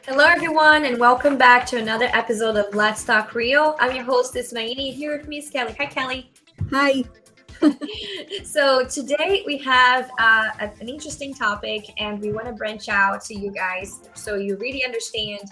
Hello, everyone, and welcome back to another episode of Let's Talk Rio. I'm your host, Ismaini. Here with me is Kelly. Hi, Kelly. Hi. So today we have an interesting topic, and we want to branch out to you guys so you really understand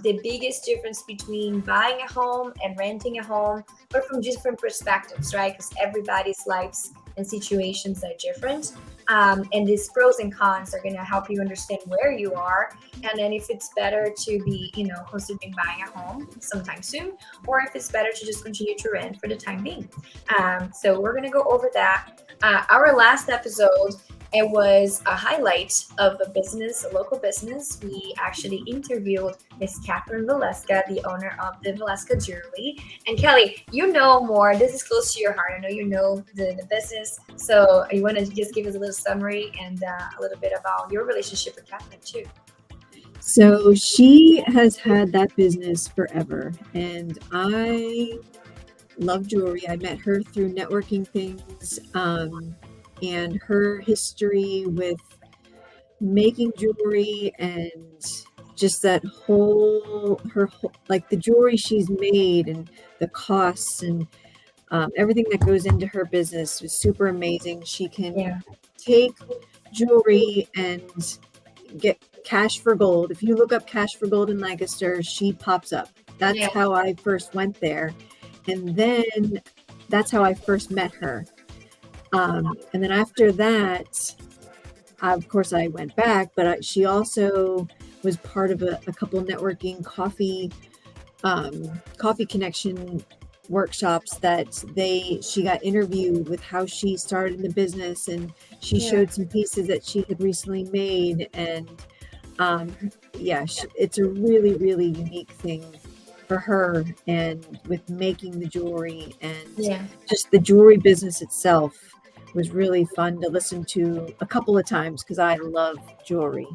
the biggest difference between buying a home and renting a home, but from different perspectives, right? Because everybody's lives and situations are different. And these pros and cons are going to help you understand where you are, and then if it's better to be, considering buying a home sometime soon, or if it's better to just continue to rent for the time being. So we're going to go over that. Our last episode, it was a highlight of a local business. We actually interviewed Miss Catherine Valeska, the owner of the Valeska Jewelry. And Kelly, you know more. This is close to your heart. I know you know the business. So you want to just give us a little summary and a little bit about your relationship with Catherine too. So she has had that business forever, and I love jewelry. I met her through networking things, and her history with making jewelry and just that like the jewelry she's made and the costs and everything that goes into her business was super amazing. She can take jewelry and get cash for gold. If you look up cash for gold in Lancaster, she pops up. That's how I first went there. And then that's how I first met her. And then after that, of course, I went back, but she also was part of a couple networking coffee connection workshops that she got interviewed with how she started in the business, and she showed some pieces that she had recently made. And it's a really, really unique thing for her, and with making the jewelry and just the jewelry business itself was really fun to listen to a couple of times because I love jewelry.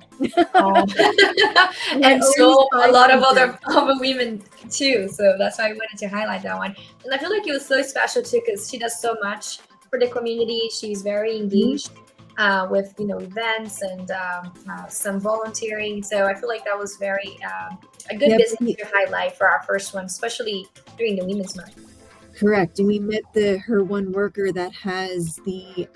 And so a lot of other women too. So that's why I wanted to highlight that one. And I feel like it was so special too because she does so much for the community. She's very engaged with events and some volunteering. So I feel like that was very a good business to highlight for our first one, especially during the Women's Month. Correct. And we met her one worker that has the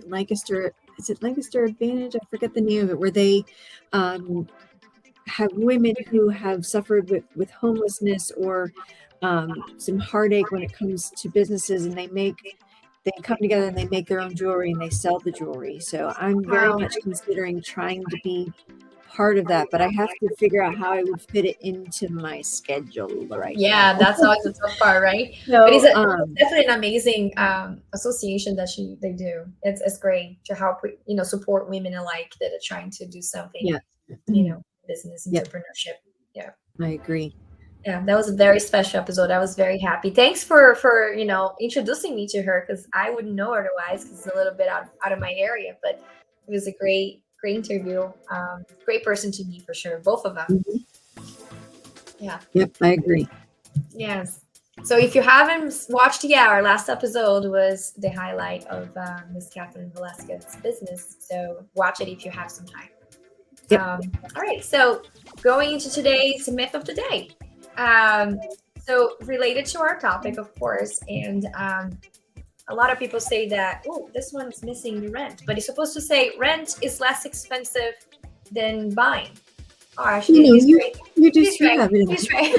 Lancaster, is it Lancaster Advantage? I forget the name of it, where they have women who have suffered with homelessness or some heartache when it comes to businesses, and they come together and they make their own jewelry and they sell the jewelry. So I'm very much considering trying to be part of that, but I have to figure out how I would fit it into my schedule now. That's always the tough part, right? So, but it's definitely an amazing association that they do. It's great to help support women alike that are trying to do something business entrepreneurship. I agree. That was a very special episode. I was very happy. Thanks for introducing me to her, because I wouldn't know otherwise, because it's a little bit out of my area, but it was a great interview. Great person to meet for sure, both of them. Yep, I agree. Yes. So if you haven't watched our last episode was the highlight of Miss Catherine Valeska's business, so watch it if you have some time. All right, so going into today's myth of the day. So related to our topic, of course, and a lot of people say that, this one's missing the rent, but it's supposed to say rent is less expensive than buying. Oh, actually, he's right. He's right.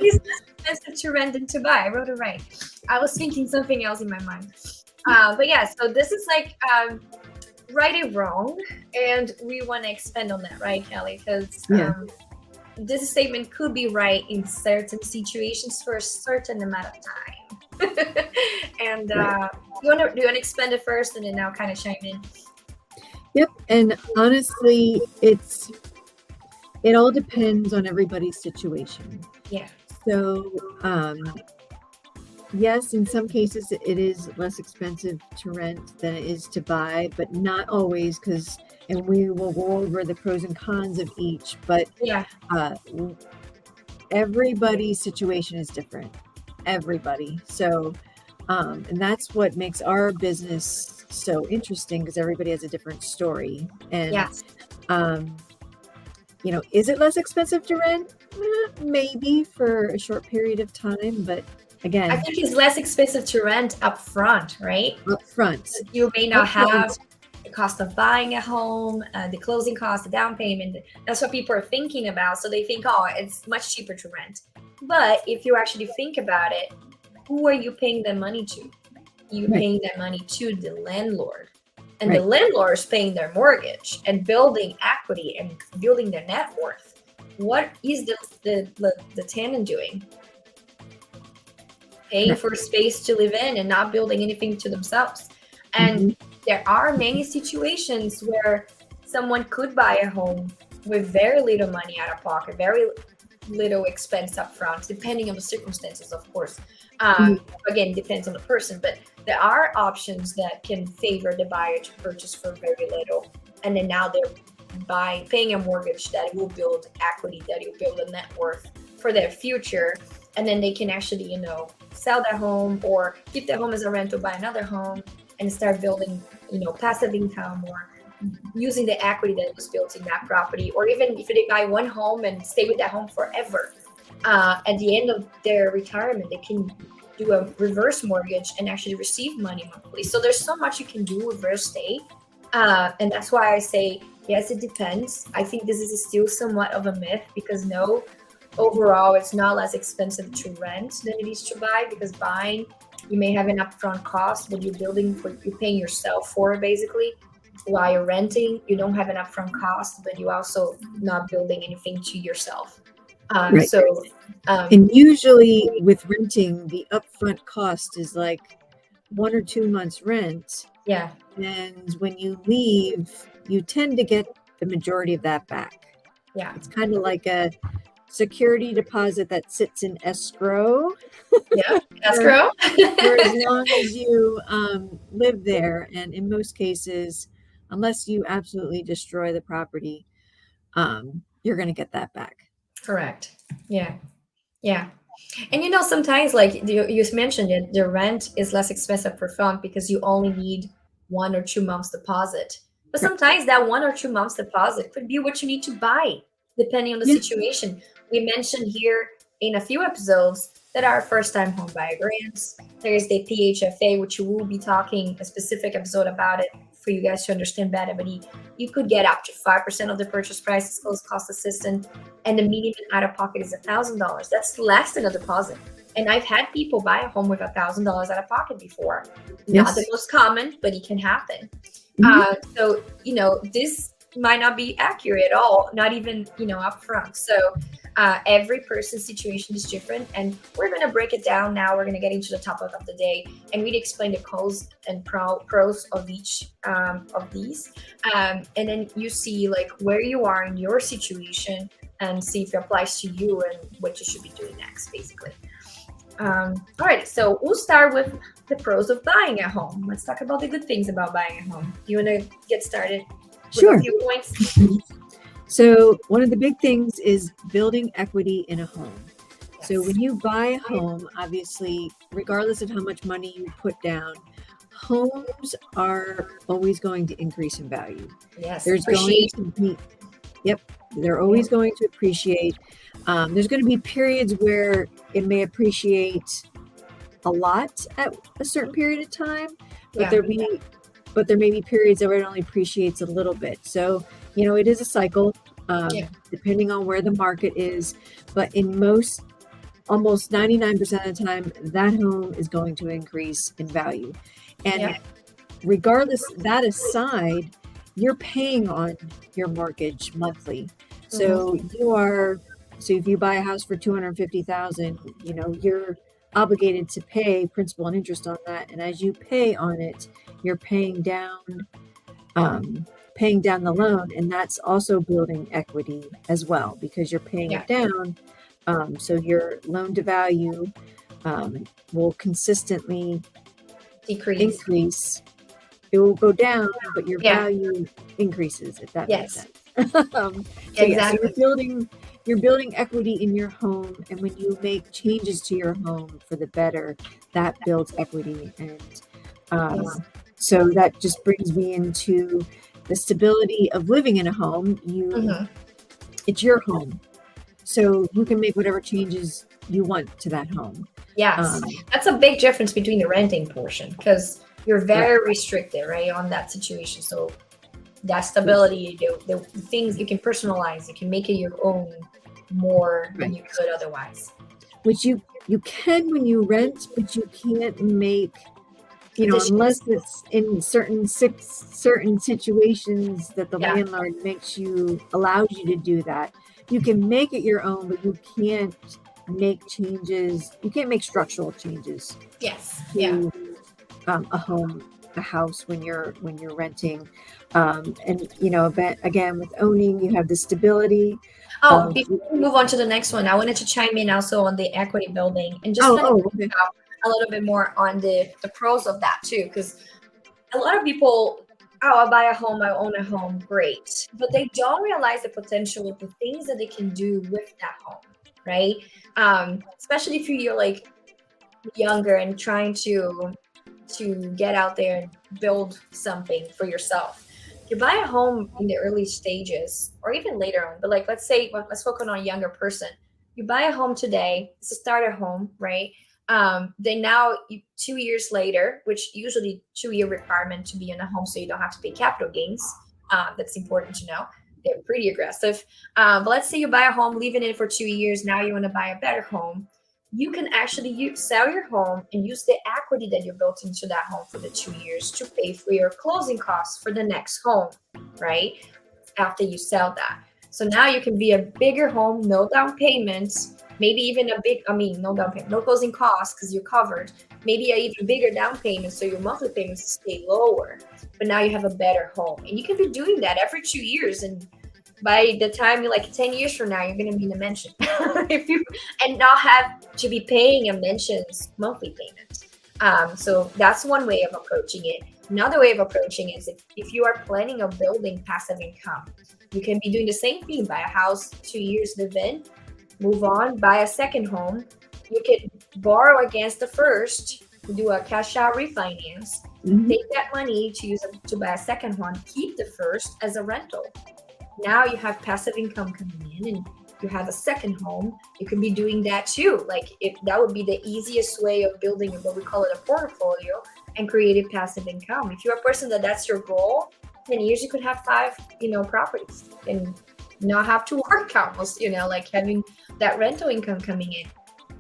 It's less expensive to rent than to buy. I wrote it right. I was thinking something else in my mind. But yeah, so this is like right or wrong, and we want to expand on that, right, Kelly? Because this statement could be right in certain situations for a certain amount of time. And do you want to expand it first and then I'll kind of chime in? Yep. And honestly, it all depends on everybody's situation. So yes, in some cases it is less expensive to rent than it is to buy, but not always, and we will go over the pros and cons of each, but everybody's situation is different. Everybody. So and that's what makes our business so interesting, because everybody has a different story. And is it less expensive to rent? Maybe for a short period of time, but I again, think it's less expensive to rent up front, right? upfront. You may not have Upfront. the cost of buying a home, the closing cost, the down payment. That's what people are thinking about. So they think, oh, it's much cheaper to rent. But if you actually think about it, who are you paying that money to? You're Right. paying that money to the landlord. And the Right. landlord is paying their mortgage and building equity and building their net worth. What is the tenant doing? Paying Correct. for space to live in and not building anything to themselves. And there are many situations where someone could buy a home with very little money out of pocket, very little expense up front, depending on the circumstances, of course. Again, depends on the person, but there are options that can favor the buyer to purchase for very little. And then now they're paying a mortgage that will build equity, that will build a net worth for their future. And then they can actually, sell that home or keep their home as a rental, buy another home and start building, passive income or using the equity that was built in that property. Or even if they buy one home and stay with that home forever, at the end of their retirement, they can do a reverse mortgage and actually receive money monthly. So there's so much you can do with real estate. And that's why I say, yes, it depends. I think this is still somewhat of a myth because overall, it's not less expensive to rent than it is to buy because buying, you may have an upfront cost, but you're paying yourself for it basically. While you're renting, you don't have an upfront cost, but you also not building anything to yourself. Right. And And usually with renting, the upfront cost is like 1 or 2 months rent. yeah, And when you leave, you tend to get the majority of that back. yeah, It's kind of like a security deposit that sits in escrow escrow. for as long as you live there. And in most cases, unless you absolutely destroy the property, you're going to get that back. Correct. Yeah. And sometimes like you mentioned it, the rent is less expensive per month because you only need 1 or 2 months deposit. But Right. sometimes that 1 or 2 months deposit could be what you need to buy, depending on the Yeah. situation. We mentioned here in a few episodes that are first-time home buyer grants. There is the PHFA, which we will be talking a specific episode about it for you guys to understand better. But you could get up to 5% of the purchase price as closed cost assistance, and the minimum out of pocket is $1,000. That's less than a deposit. And I've had people buy a home with $1,000 out of pocket before. Not Yes. the most common, but it can happen. Mhm. So this might not be accurate at all, not even upfront. So every person's situation is different, and we're going to break it down now. We're going to get into the topic of the day and really explain the pros and pros of each of these, and then you see like where you are in your situation and see if it applies to you and what you should be doing next, basically. All right, so we'll start with the pros of buying a home. Let's talk about the good things about buying a home. Do you want to get started with Sure. a few points? So one of the big things is building equity in a home. So Yes. when you buy a home, obviously, regardless of how much money you put down, homes are always going to increase in value. Yes, There's going appreciate. to be, they're always going to appreciate. There's going to be periods where it may appreciate a lot at a certain period of time, but Yeah. there may be periods where it only appreciates a little bit. So, it is a cycle, Yeah. depending on where the market is. But in almost 99% of the time, that home is going to increase in value. And Yeah. regardless, that aside, you're paying on your mortgage monthly. So so if you buy a house for $250,000, you're obligated to pay principal and interest on that. And as you pay on it, you're paying down the loan, and that's also building equity as well because you're paying Yeah. it down. So your loan to value will consistently Decrease. increase. It will go down, but your Yeah. value increases, if that makes Yes. sense. So Exactly. you're building equity in your home, and when you make changes to your home for the better, that builds equity. And Yes. so that just brings me into the stability of living in a home. Mhm. it's your home. So you can make whatever changes you want to that home. Yes, that's a big difference between the renting portion because you're very restricted, right, on that situation. So that stability, the things you can personalize, you can make it your own more than you could otherwise. Which you can when you rent, but you can't make, unless it's in certain situations that the landlord allows you to do that. You can make it your own, but you can't make changes. You can't make structural changes. Yes. To a house when you're renting. And again, with owning, you have the stability. Before we move on to the next one, I wanted to chime in also on the equity building and just okay. a little bit more on the pros of that too, because a lot of people, I buy a home, I own a home, great, but they don't realize the potential of the things that they can do with that home, right? Especially if you're like younger and trying to get out there and build something for yourself. You buy a home in the early stages or even later on, but like let's focus on a younger person. You buy a home today, it's a starter home, right? Then now 2 years later, which usually 2-year requirement to be in a home so you don't have to pay capital gains. That's important to know. They're pretty aggressive. But let's say you buy a home, leave it in for 2 years. Now you want to buy a better home. You can actually sell your home and use the equity that you built into that home for the 2 years to pay for your closing costs for the next home, right? After you sell that. So now you can be a bigger home, no down payments, maybe even no down payment, no closing costs because you're covered. Maybe an even bigger down payment so your monthly payments stay lower. But now you have a better home. And you can be doing that every 2 years. And by the time you're like 10 years from now, you're going to be in a mansion and not have to be paying a mansion's monthly payment. So that's one way of approaching it. Another way of approaching it is if you are planning on building passive income, you can be doing the same thing. Buy a house, 2 years, live in, move on, buy a second home. You can borrow against the first, do a cash out refinance, take that money to use it to buy a second one, keep the first as a rental. Now you have passive income coming in and you have a second home. You can be doing that too. Like that would be the easiest way of building what we call it a portfolio and creating passive income. If you're a person that's your goal, 10 years you could have 5, properties and not have to work almost, like having that rental income coming in.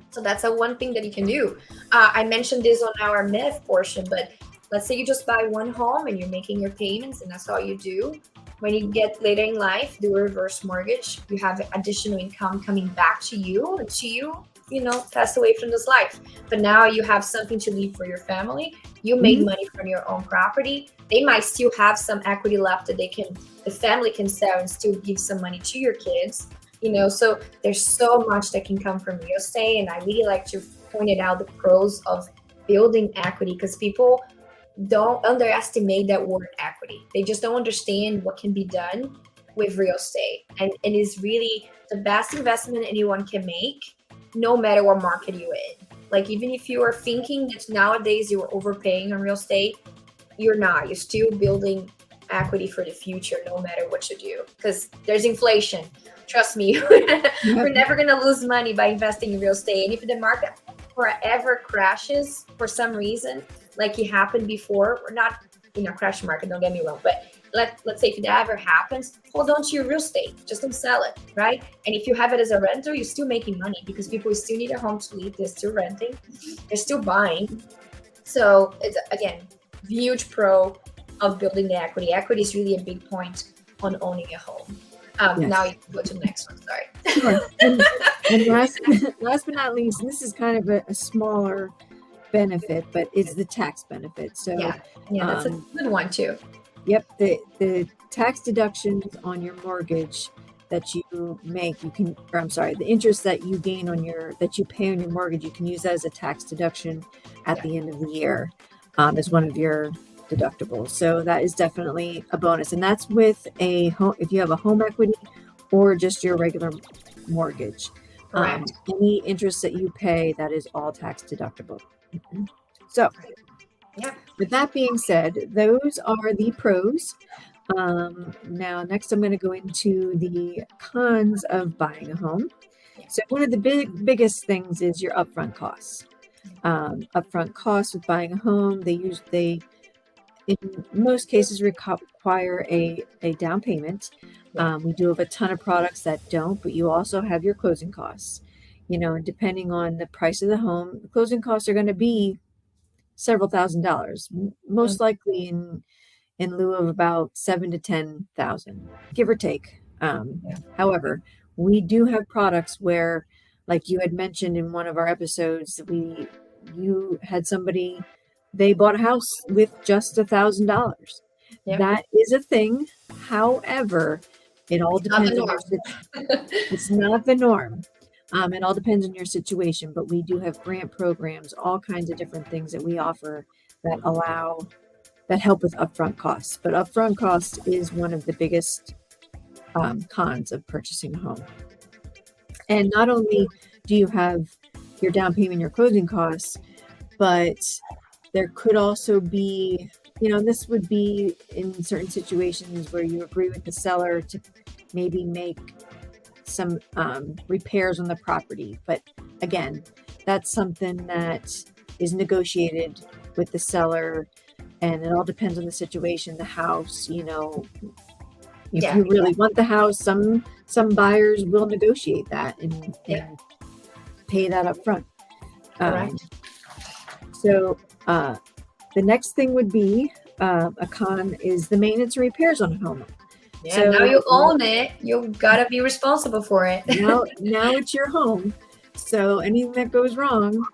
So that's one thing that you can do. I mentioned this on our myth portion, but let's say you just buy one home and you're making your payments and that's all you do. When you get later in life, do a reverse mortgage, you have additional income coming back to you until you, pass away from this life. But now you have something to leave for your family. You make money from your own property. They might still have some equity left that the family can sell and still give some money to your kids. So there's so much that can come from real estate. And I really like to point out the pros of building equity because people don't underestimate that word equity. They just don't understand what can be done with real estate. And it is really the best investment anyone can make, no matter what market you're in. Like, even if you are thinking that nowadays you're overpaying on real estate, you're not. You're still building equity for the future, no matter what you do, because there's inflation. Trust me, we're never going to lose money by investing in real estate. And if the market forever crashes for some reason, like it happened before, we're not in a crash market, don't get me wrong, but let's say if that ever happens, hold on to your real estate, just don't sell it, right? And if you have it as a renter, you're still making money because people still need a home to live, they're still renting, they're still buying. So it's, again, huge pro of building the equity. Equity is really a big point on owning a home. Yes. Now you can go to the next one, sorry. Sure. And last but not least, and this is kind of a smaller benefit, but it's the tax benefit. So yeah, that's a good one too. Yep, the tax deductions on your mortgage that you make, the interest that you gain that you pay on your mortgage, you can use that as a tax deduction at the end of the year as one of your deductibles. So that is definitely a bonus, and that's with a home if you have a home equity or just your regular mortgage. Any interest that you pay, that is all tax deductible. So, with that being said, those are the pros Now, next, I'm going to go into the cons of buying a home. So, one of the biggest things is your upfront costs. Upfront costs with buying a home, they in most cases require a down payment. We do have a ton of products that don't, but you also have your closing costs. And depending on the price of the home, the closing costs are going to be several $1,000s, most likely in lieu of about 7 to 10,000, give or take. However, we do have products where, like you had mentioned in one of our episodes, you had somebody, they bought a house with just $1,000. Yep. That is a thing. However, it all depends on it's not the norm. It all depends on your situation, but we do have grant programs, all kinds of different things that we offer that help with upfront costs. But upfront cost is one of the biggest cons of purchasing a home. And not only do you have your down payment, your closing costs, but there could also be, this would be in certain situations where you agree with the seller to maybe make some repairs on the property. But again, that's something that is negotiated with the seller, and it all depends on the situation, the house, if you really want the house, some buyers will negotiate that and pay that up front. So the next thing would be a con is the maintenance and repairs on a home. So now you own it, you gotta be responsible for it. now it's your home, so anything that goes wrong,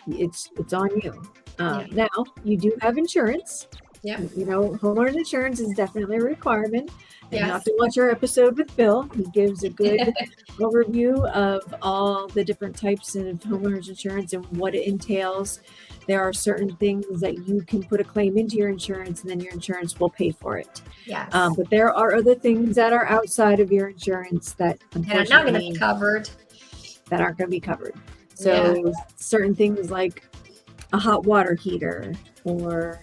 it's on you. Now you do have insurance. Homeowner insurance is definitely a requirement. And you have to watch our episode with Bill. He gives a good overview of all the different types of homeowners insurance and what it entails. There are certain things that you can put a claim into your insurance, and then your insurance will pay for it. Yes. But there are other things that are outside of your insurance that unfortunately are not going to be covered. That aren't going to be covered. So certain things like a hot water heater or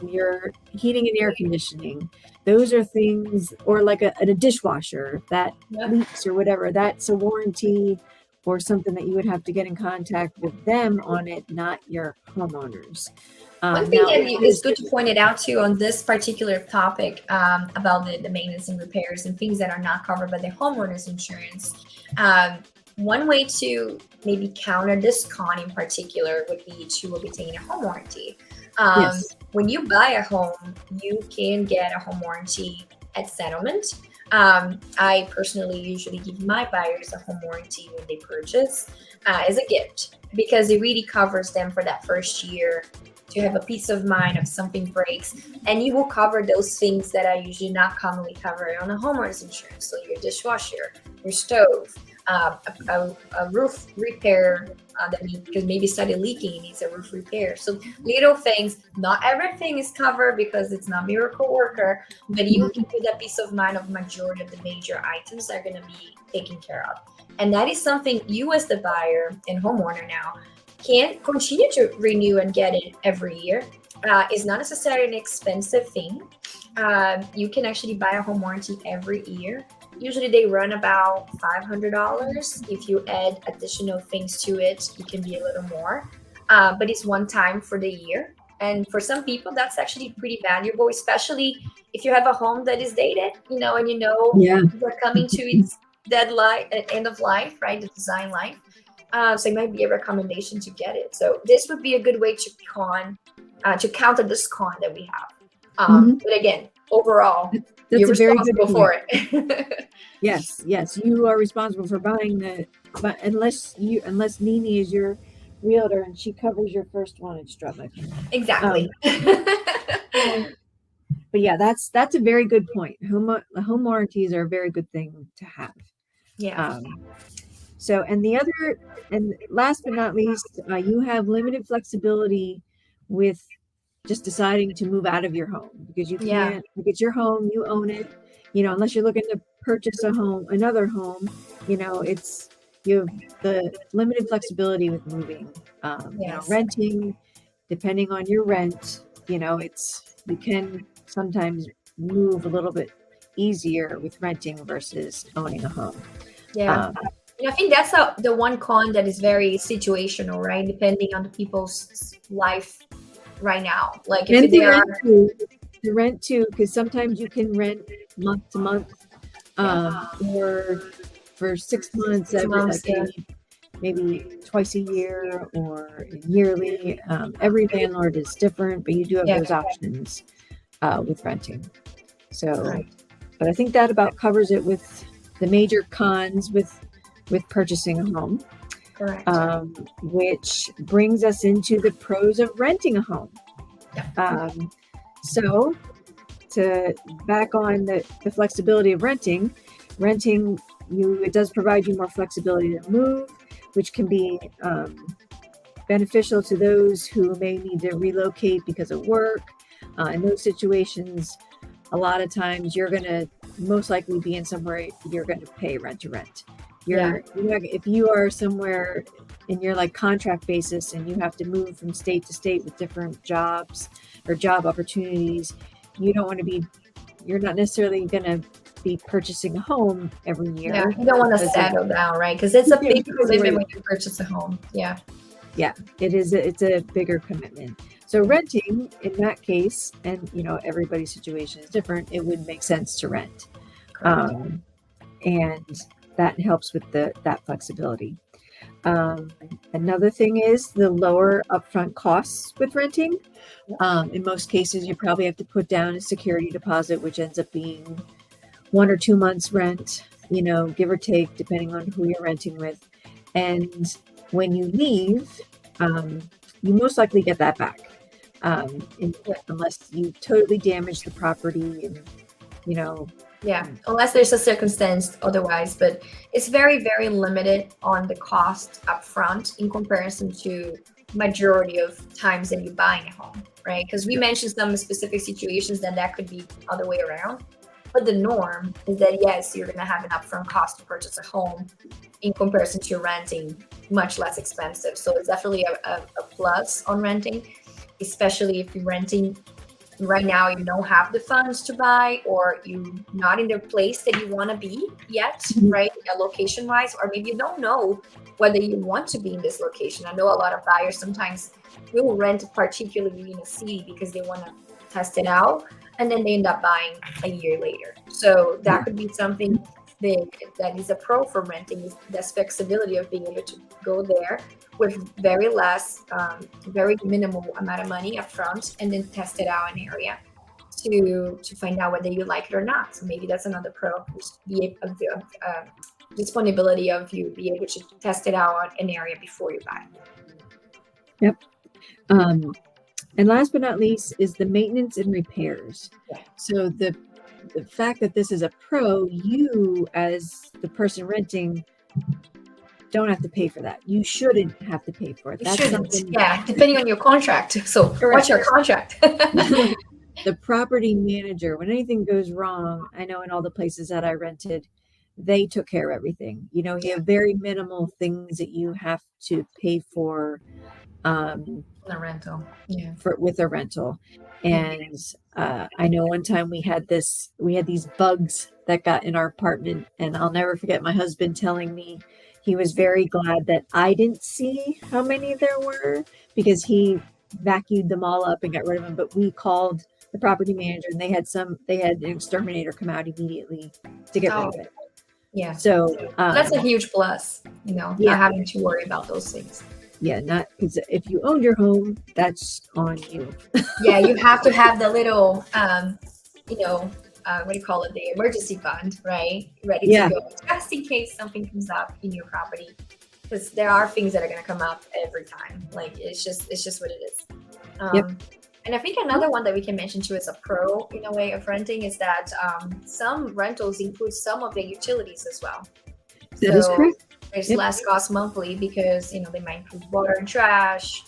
your heating and air conditioning, those are things, or like a dishwasher that leaks or whatever, that's a warranty or something that you would have to get in contact with them on it, not your homeowners. One thing that is good to point it out too on this particular topic about the maintenance and repairs and things that are not covered by the homeowners insurance. One way to maybe counter this con in particular would be to obtain a home warranty. When you buy a home, you can get a home warranty at settlement. I personally usually give my buyers a home warranty when they purchase as a gift, because it really covers them for that first year to have a peace of mind if something breaks, and you will cover those things that are usually not commonly covered on a homeowner's insurance. So your dishwasher, your stove, a roof repair because maybe started leaking, needs a roof repair. So little things, not everything is covered because it's not miracle worker, but you can get that peace of mind of majority of the major items that are going to be taken care of. And that is something you as the buyer and homeowner now can continue to renew and get it every year. It's not necessarily an expensive thing. You can actually buy a home warranty every year. Usually they run about $500. If you add additional things to it, it can be a little more. But it's one time for the year. And for some people, that's actually pretty valuable, especially if you have a home that is dated, and you're coming to its end of life, right? The design life. So it might be a recommendation to get it. So this would be a good way to counter this con that we have. But again, overall, you're responsible for it. Yes, you are responsible for buying but unless Nini is your realtor and she covers your first one in Strutlick. Exactly. But yeah, that's a very good point. Home warranties are a very good thing to have. Yeah. So, and last but not least, you have limited flexibility with just deciding to move out of your home, because you can't, it's your home, you own it, unless you're looking to purchase another home, you have the limited flexibility with moving, renting, depending on your rent, you can sometimes move a little bit easier with renting versus owning a home. Yeah. I think that's the one con that is very situational, right? Depending on the people's life right now. Like if And they are, the rent too, because sometimes you can rent month to month, or for 6 months, maybe twice a year or yearly. Every landlord is different, but you do have those options with renting. So, but I think that about covers it with the major cons with purchasing a home. correct. Which brings us into the pros of renting a home. So to back on the flexibility of renting, it does provide you more flexibility to move, which can be beneficial to those who may need to relocate because of work. In those situations, a lot of times you're going to most likely be in somewhere you're going to pay rent to rent. If you are somewhere and you're like contract basis and you have to move from state to state with different jobs or job opportunities, you're not necessarily going to be purchasing a home every year. Yeah, you don't want to settle down, right? Because it's a big commitment when you purchase a home. Yeah, it is. It's a bigger commitment. So renting, in that case, and everybody's situation is different, it would make sense to rent, and that helps with that flexibility. Another thing is the lower upfront costs with renting. In most cases, you probably have to put down a security deposit, which ends up being 1 or 2 months rent, give or take, depending on who you're renting with. And when you leave, you most likely get that back, unless you totally damage the property and, unless there's a circumstance otherwise, but it's very, very limited on the cost up front in comparison to majority of times that you're buying a home, right? Because we mentioned some specific situations that could be other way around, but the norm is that yes, you're going to have an upfront cost to purchase a home in comparison to renting, much less expensive. So it's definitely a plus on renting, especially if you're renting right now, you don't have the funds to buy, or you're not in the place that you want to be yet, right? Location wise, or maybe you don't know whether you want to be in this location. I know a lot of buyers sometimes will rent, particularly in a city, because they want to test it out, and then they end up buying a year later. So that could be something big that is a pro for renting, is this flexibility of being able to go there with very minimal amount of money up front, and then test it out an area to find out whether you like it or not. So maybe that's another pro, disponibility of you be able to test it out an area before you buy. Yep. And last but not least is the maintenance and repairs. So the fact that this is a pro, you as the person renting don't have to pay for that. You shouldn't have to pay for it. That's something. Yeah, depending on your contract. So what's your contract? The property manager, when anything goes wrong, I know in all the places that I rented, they took care of everything. You have very minimal things that you have to pay for. A rental. Yeah. With a rental. And I know one time we had these bugs that got in our apartment, and I'll never forget my husband telling me he was very glad that I didn't see how many there were, because he vacuumed them all up and got rid of them. But we called the property manager, and they had an exterminator come out immediately to get rid of it. Yeah. So that's a huge plus, not having to worry about those things. Yeah, not because if you own your home, that's on you. Yeah, you have to have the little, what do you call it? The emergency fund, right? Ready to go, just in case something comes up in your property. Because there are things that are going to come up every time. Like it's just what it is. And I think another one that we can mention too as a pro in a way of renting is that some rentals include some of the utilities as well. That is correct. There's less cost monthly because they might include water and trash.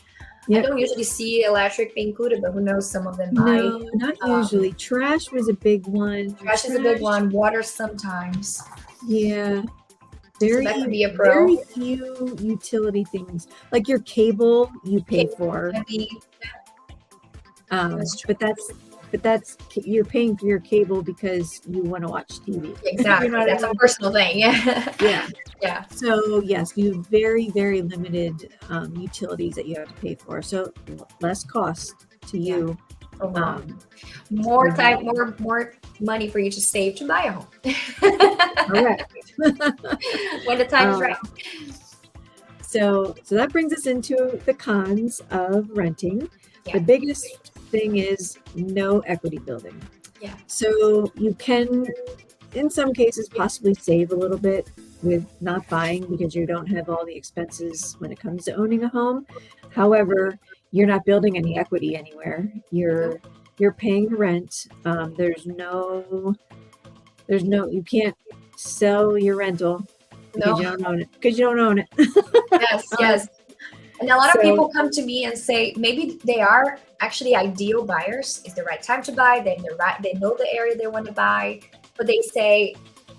I don't usually see electric being included, but who knows, some of them might. No, not usually. Trash was a big one. Trash is a big one. Water sometimes. Yeah. So that could be a pro. Very few utility things. Like your cable, you pay for. But but that's you're paying for your cable because you want to watch TV. Exactly. You know what That's I a mean? personal thing. Yeah. Yeah. Yeah. So yes, you have very, very limited utilities that you have to pay for. So less cost to Yeah. you. Overall. More time, more money for you to save to buy a home. Correct. When the time is right. So that brings us into the cons of renting. Yeah. The biggest thing is no equity building. Yeah. So you can, in some cases, possibly save a little bit with not buying because you don't have all the expenses when it comes to owning a home. However, you're not building any equity anywhere. You're paying rent. You can't sell your rental because you don't own it. Because you don't own it. Yes. And a lot of people come to me and say maybe they are actually ideal buyers. It's the right time to buy. They know the area they want to buy, but they say,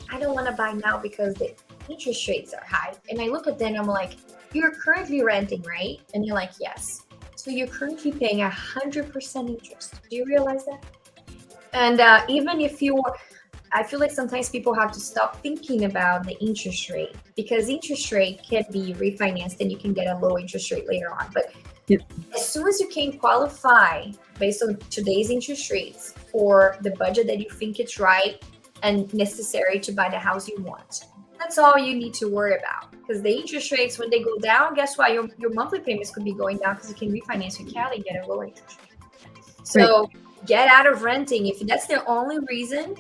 I don't want to buy now because the interest rates are high. And I look at them and I'm like, you're currently renting, right? And you're like, yes. So you're currently paying 100% interest. Do you realize that? And even if I feel like sometimes people have to stop thinking about the interest rate because interest rate can be refinanced and you can get a low interest rate later on. But as soon as you can qualify based on today's interest rates for the budget that you think it's right and necessary to buy the house you want, that's all you need to worry about. Because the interest rates, when they go down, guess what? Your monthly payments could be going down because you can refinance your Cali and get a lower interest rate. So get out of renting. If that's the only reason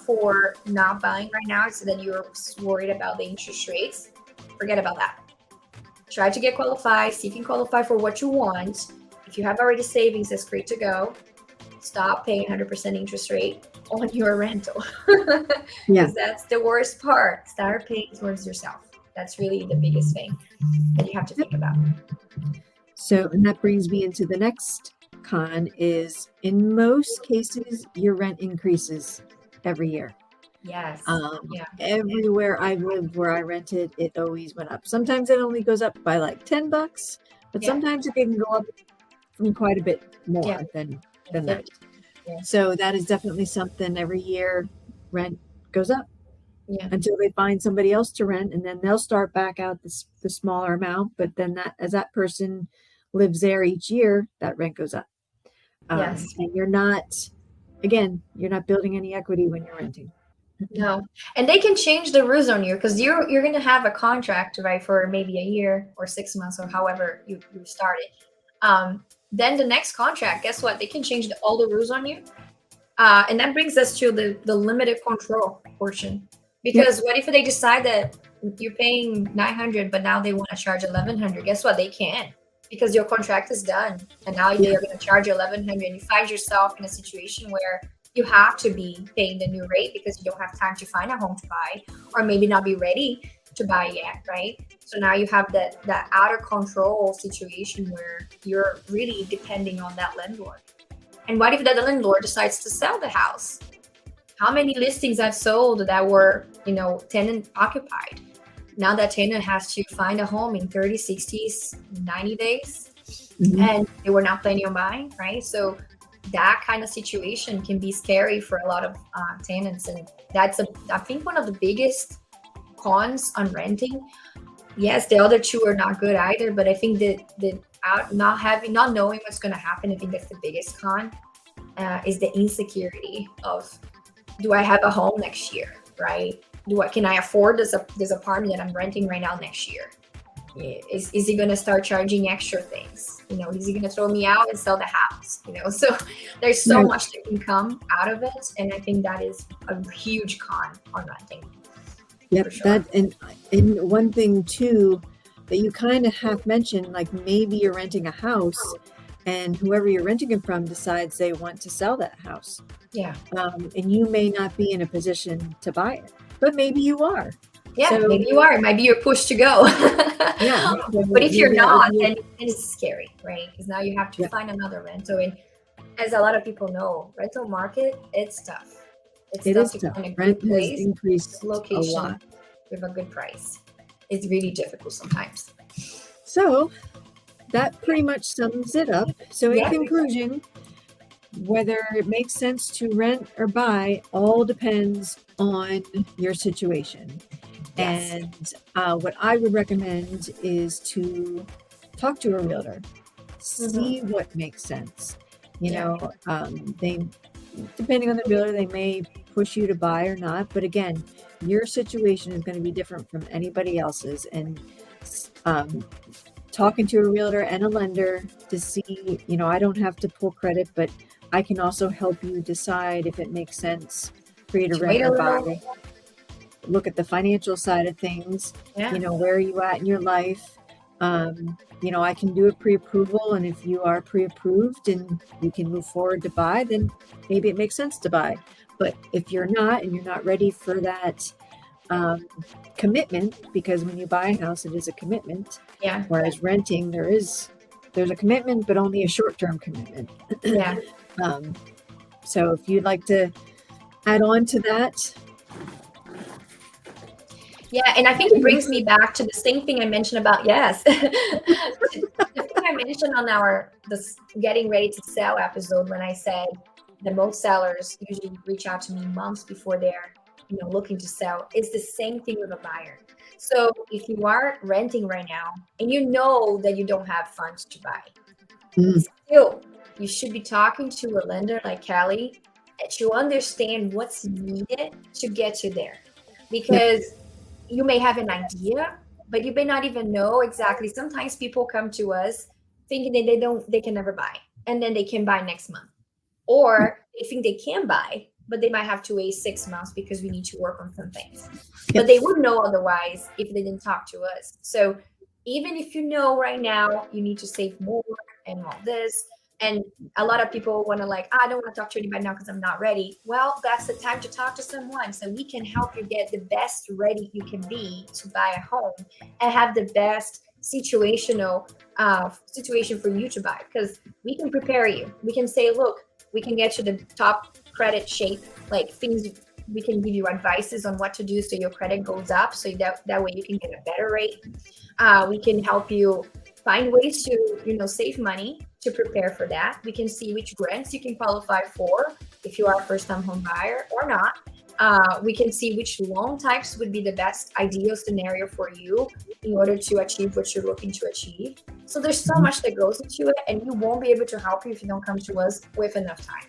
for not buying right now, so that you're worried about the interest rates, forget about that. Try to get qualified, see if you can qualify for what you want. If you have already savings, that's great to go. Stop paying 100% interest rate on your rental. Because that's the worst part. Start paying towards yourself. That's really the biggest thing that you have to think about. So, and that brings me into the next con is in most cases, your rent increases every year. Yes. Everywhere I've lived where I rented, it always went up. Sometimes it only goes up by like $10, but sometimes it can go up from quite a bit more than that. Yeah. So that is definitely something every year rent goes up until they find somebody else to rent, and then they'll start back out the smaller amount. But then as that person lives there each year, that rent goes up. And you're not building any equity when you're renting. No, and they can change the rules on you because you're going to have a contract, right, for maybe a year or 6 months or however you started. Then the next contract, guess what? They can change all the rules on you. And that brings us to the limited control portion. Because what if they decide that you're paying $900, but now they want to charge $1,100? Guess what? They can, because your contract is done. And now they're going to charge you $1,100. And you find yourself in a situation where you have to be paying the new rate because you don't have time to find a home to buy, or maybe not be ready to buy yet, right? So now you have that out of control situation where you're really depending on that landlord. And what if that landlord decides to sell the house? How many listings I've sold that were, tenant occupied? Now that tenant has to find a home in 30, 60, 90 days, and they were not planning on buying, right? So that kind of situation can be scary for a lot of tenants. And that's, I think, one of the biggest cons on renting. Yes, the other two are not good either, but I think that not knowing what's going to happen, I think that's the biggest con, is the insecurity of, do I have a home next year, right? Can I afford this apartment that I'm renting right now next year? Is he going to start charging extra things? Is he going to throw me out and sell the house? So there's so much that can come out of it. And I think that is a huge con on renting. Yep. Sure. That and one thing too, that you kind of have mentioned, like maybe you're renting a house and whoever you're renting it from decides they want to sell that house. Yeah. And you may not be in a position to buy it, but maybe you are. Yeah, so, maybe you are. Maybe you're pushed to go. Yeah. But if you're not, then it's scary, right? Because now you have to find another rental. And as a lot of people know, rental market, it's tough. It is tough. Rent has increased location, a lot with a good price. It's really difficult sometimes. So that pretty much sums it up. So in conclusion, whether it makes sense to rent or buy all depends on your situation. Yes. And what I would recommend is to talk to a realtor, Mm-hmm. see what makes sense. Yeah. They, depending on the realtor, they may push you to buy or not. But again, your situation is going to be different from anybody else's. And um, talking to a realtor and a lender to see, I don't have to pull credit, but I can also help you decide if it makes sense for you to To rent wait or a little. buy. Look at the financial side of things. Yeah. Where are you at in your life? I can do a pre-approval, and if you are pre-approved and you can move forward to buy, then maybe it makes sense to buy. But if you're not, and you're not ready for that commitment, because when you buy a house, it is a commitment. Yeah. Whereas renting, there's a commitment, but only a short-term commitment. Yeah. So if you'd like to add on to that. Yeah, and I think it brings me back to the same thing I mentioned about, yes, the thing I mentioned on this getting ready to sell episode, when I said that most sellers usually reach out to me months before they're looking to sell. It's the same thing with a buyer. So if you are renting right now and you know that you don't have funds to buy, still you should be talking to a lender like Kelly to understand what's needed to get you there, because you may have an idea, but you may not even know exactly. Sometimes people come to us thinking that they can never buy, and then they can buy next month, or they think they can buy, but they might have to wait 6 months because we need to work on some things. But they would know otherwise if they didn't talk to us. So even if you know right now you need to save more and all this, and a lot of people want to I don't want to talk to anybody now because I'm not ready. Well, that's the time to talk to someone, so we can help you get the best ready you can be to buy a home and have the best situation for you to buy, because we can prepare you. We can say, look, we can get you the top credit shape, like things. We can give you advices on what to do so your credit goes up, so that way you can get a better rate. We can help you find ways to save money to prepare for that. We can see which grants you can qualify for if you are a first-time home buyer or not. We can see which loan types would be the best ideal scenario for you in order to achieve what you're looking to achieve. So there's so much that goes into it, and we won't be able to help you if you don't come to us with enough time.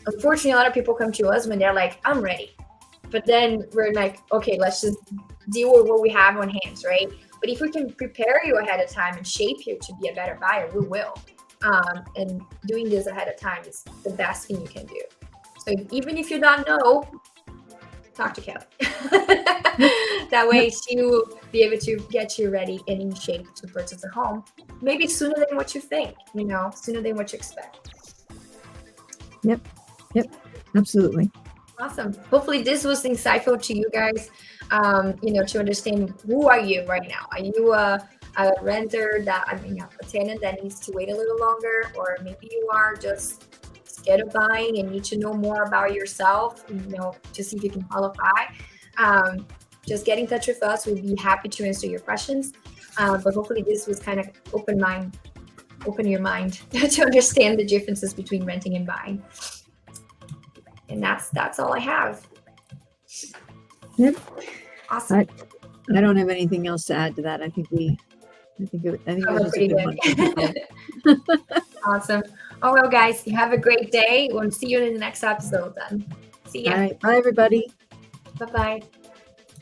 Unfortunately, a lot of people come to us when they're like, I'm ready. But then we're like, okay, let's just deal with what we have on hands, right? But if we can prepare you ahead of time and shape you to be a better buyer, we will. And doing this ahead of time is the best thing you can do. So even if you don't know, talk to Kelly. That way she will be able to get you ready and in shape to purchase a home, maybe sooner than what you think, sooner than what you expect. Yep, absolutely. Awesome. Hopefully this was insightful to you guys, to understand, who are you right now? Are you a renter a tenant that needs to wait a little longer, or maybe you are just scared of buying and need to know more about yourself, to see if you can qualify. Just get in touch with us. We'll be happy to answer your questions. But hopefully this was kind of open your mind to understand the differences between renting and buying. And that's all I have. Yep. Awesome. I don't have anything else to add to that. I think it was just a good one. Awesome. Oh, well, guys, you have a great day. We'll see you in the next episode then. See ya. All right. Bye, everybody. Bye-bye.